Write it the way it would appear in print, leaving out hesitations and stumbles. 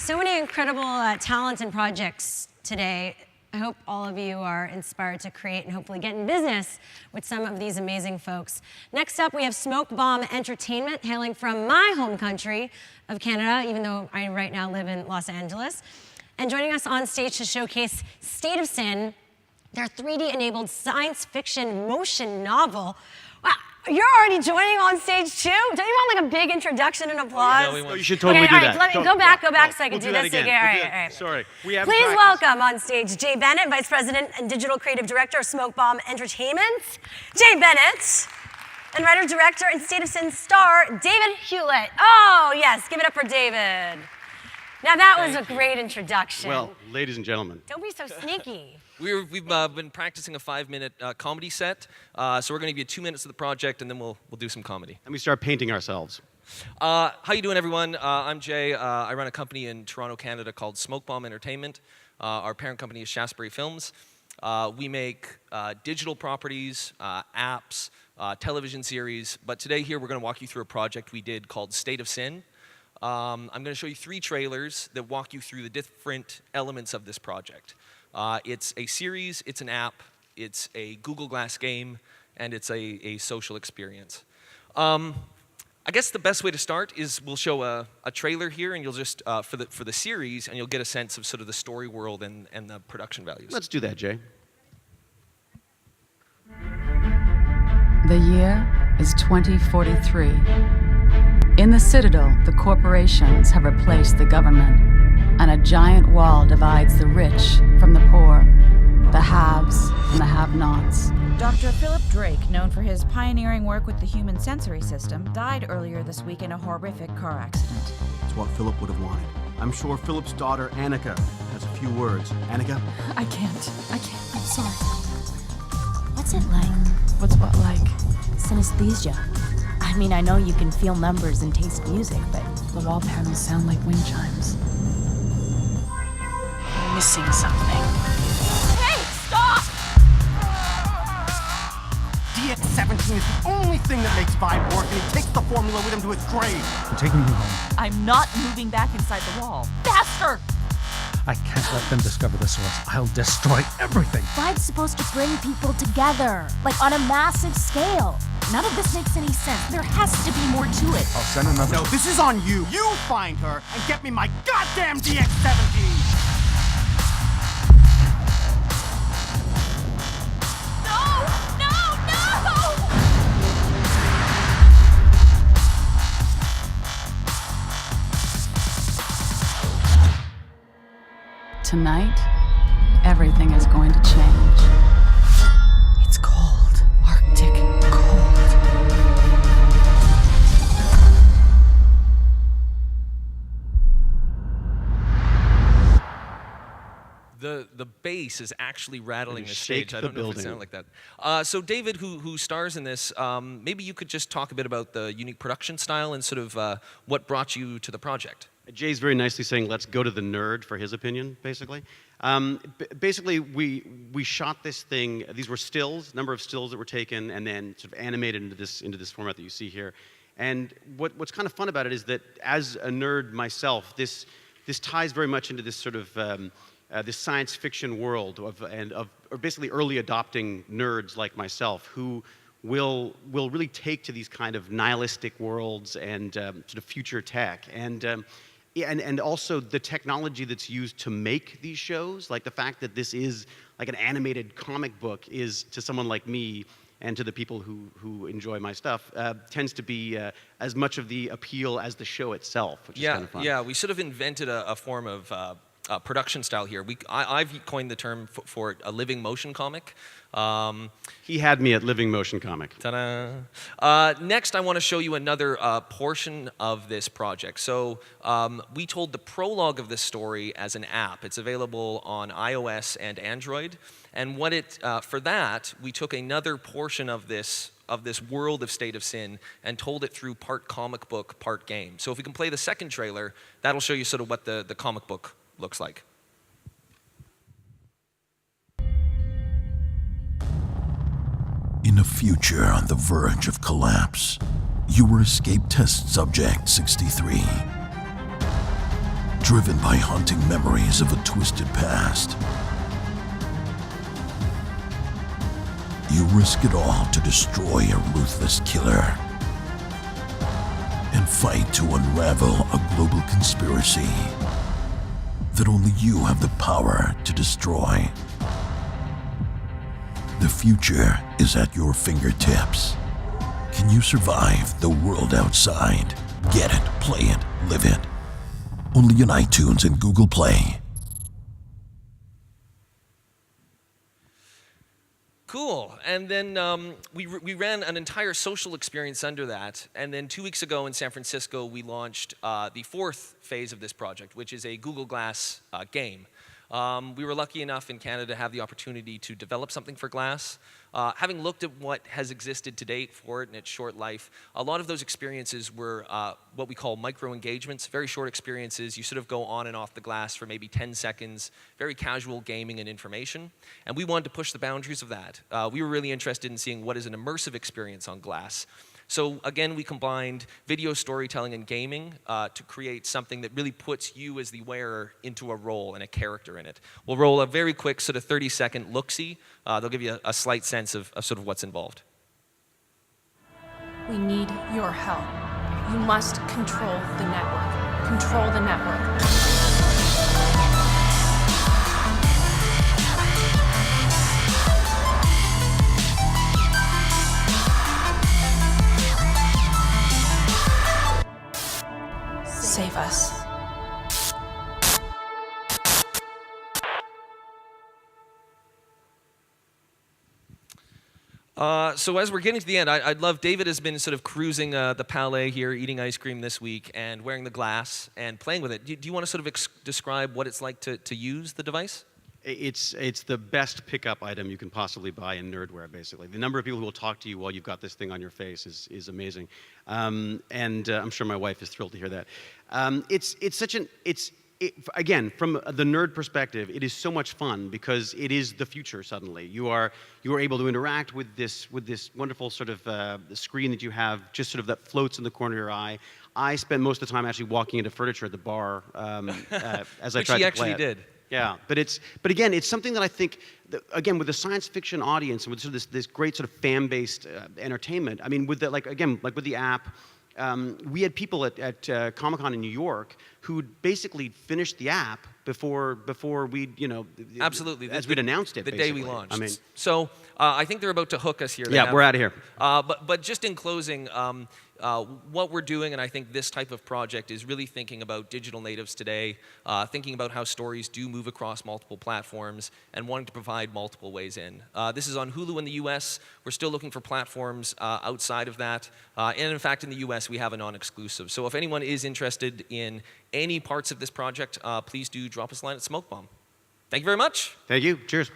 So many incredible talents and projects today. I hope all of you are inspired to create and hopefully get in business with some of these amazing folks. Next up, we have Smokebomb Entertainment, hailing from my home country of Canada, even though I right now live in Los Angeles. And joining us on stage to showcase State of Sin, their 3D-enabled science fiction motion novel. Wow, you're already joining on stage too? Don't you want like a big introduction and applause? No, you should totally do all that. Let me go back so I can do this again. All right. Sorry. Please welcome on stage Jay Bennett, Vice President and Digital Creative Director of Smokebomb Entertainment. Jay Bennett. And writer-director and State of Sin star, David Hewlett. Oh, yes, give it up for David. Now that was a great introduction. Well, ladies and gentlemen. Don't be so sneaky. We've been practicing a 5-minute comedy set, so we're going to give you 2 minutes of the project, and then we'll do some comedy. And we start painting ourselves. How you doing, everyone? I'm Jay. I run a company in Toronto, Canada called Smokebomb Entertainment. Our parent company is Shaftesbury Films. We make digital properties, apps, television series, but today here we're going to walk you through a project we did called State of Sin. I'm going to show you 3 trailers that walk you through the different elements of this project. It's a series, it's an app, it's a Google Glass game, and it's a social experience. I guess the best way to start is we'll show a trailer here, and you'll just, for the series, and you'll get a sense of sort of the story world and the production values. Let's do that, Jay. The year is 2043. In the Citadel, the corporations have replaced the government, and a giant wall divides the rich from the poor, the haves from the have-nots. Dr. Philip Drake, known for his pioneering work with the human sensory system, died earlier this week in a horrific car accident. It's what Philip would have wanted. I'm sure Philip's daughter, Annika, has a few words. Annika? I can't. I'm sorry. What's it like? What's what like? Synesthesia. I mean, I know you can feel numbers and taste music, but... The wall panels sound like wind chimes. I'm missing something. Hey, stop! DX-17 is the only thing that makes Vibe work, and he takes the formula with him to his grave. I'm taking you home. I'm not moving back inside the wall. Faster! I can't let them discover the source. I'll destroy everything. Vibe's supposed to bring people together, like on a massive scale. None of this makes any sense. There has to be more to it. I'll send another... No, this is on you. You find her and get me my goddamn DX-17! Tonight, everything is going to change. It's cold, Arctic cold. The bass is actually rattling the shake stage. I the don't know if it building. sounded like that. So David, who stars in this, maybe you could just talk a bit about the unique production style and sort of what brought you to the project. Jay's very nicely saying, let's go to the nerd for his opinion, basically. Basically, we shot this thing. These were stills, number of stills that were taken, and then sort of animated into this format that you see here. And what's kind of fun about it is that as a nerd myself, this ties very much into this sort of this science fiction world or basically early adopting nerds like myself who will really take to these kind of nihilistic worlds and sort of future tech. And also the technology that's used to make these shows, like the fact that this is like an animated comic book is, to someone like me and to the people who enjoy my stuff, tends to be as much of the appeal as the show itself, which is kind of fun. Yeah, we sort of invented a form of production style here. I've coined the term for it, a living motion comic. He had me at living motion comic. Ta-da! Next, I want to show you another portion of this project. So we told the prologue of this story as an app. It's available on iOS and Android. And for that, we took another portion of this world of State of Sin and told it through part comic book, part game. So if we can play the second trailer, that'll show you sort of what the comic book looks like. In a future on the verge of collapse, you were escape test subject 63. driven by haunting memories of a twisted past. You risk it all to destroy a ruthless killer and fight to unravel a global conspiracy that only you have the power to destroy. The future is at your fingertips. Can you survive the world outside? Get it, play it, live it. Only on iTunes and Google Play. Cool. And then we ran an entire social experience under that. And then 2 weeks ago in San Francisco, we launched the fourth phase of this project, which is a Google Glass game. We were lucky enough in Canada to have the opportunity to develop something for Glass. Having looked at what has existed to date for it in its short life, a lot of those experiences were what we call micro-engagements, very short experiences. You sort of go on and off the glass for maybe 10 seconds, very casual gaming and information. And we wanted to push the boundaries of that. We were really interested in seeing what is an immersive experience on glass. So again, we combined video storytelling and gaming to create something that really puts you as the wearer into a role and a character in it. We'll roll a very quick sort of 30-second look-see. They'll give you a slight sense of sort of what's involved. We need your help. You must control the network. Control the network. Save us. So as we're getting to the end, I'd love, David has been sort of cruising the Palais here, eating ice cream this week, and wearing the glass and playing with it. Do you want to sort of describe what it's like to use the device? It's the best pickup item you can possibly buy in nerdware, basically. The number of people who will talk to you while you've got this thing on your face is amazing. And I'm sure my wife is thrilled to hear that. Again, from the nerd perspective, it is so much fun because it is the future suddenly. You are able to interact with this wonderful sort of screen that you have just sort of that floats in the corner of your eye. I spend most of the time actually walking into furniture at the bar as I try to play it. Which he actually did. Yeah, but again, it's something that I think, again, with the science fiction audience and with sort of this great sort of fan-based entertainment. I mean, with the, like with the app, we had people at Comic-Con in New York who basically finished the app before we, absolutely, as we'd announced it the basically. day we launched. I mean, so I think they're about to hook us here. Yeah, we're out of here. But just in closing, what we're doing, and I think this type of project is really thinking about digital natives today, thinking about how stories do move across multiple platforms, and wanting to provide multiple ways in. This is on Hulu in the US. We're still looking for platforms outside of that. And in fact, in the US, we have a non-exclusive. So if anyone is interested in any parts of this project, please do drop us a line at Smokebomb. Thank you very much. Thank you. Cheers.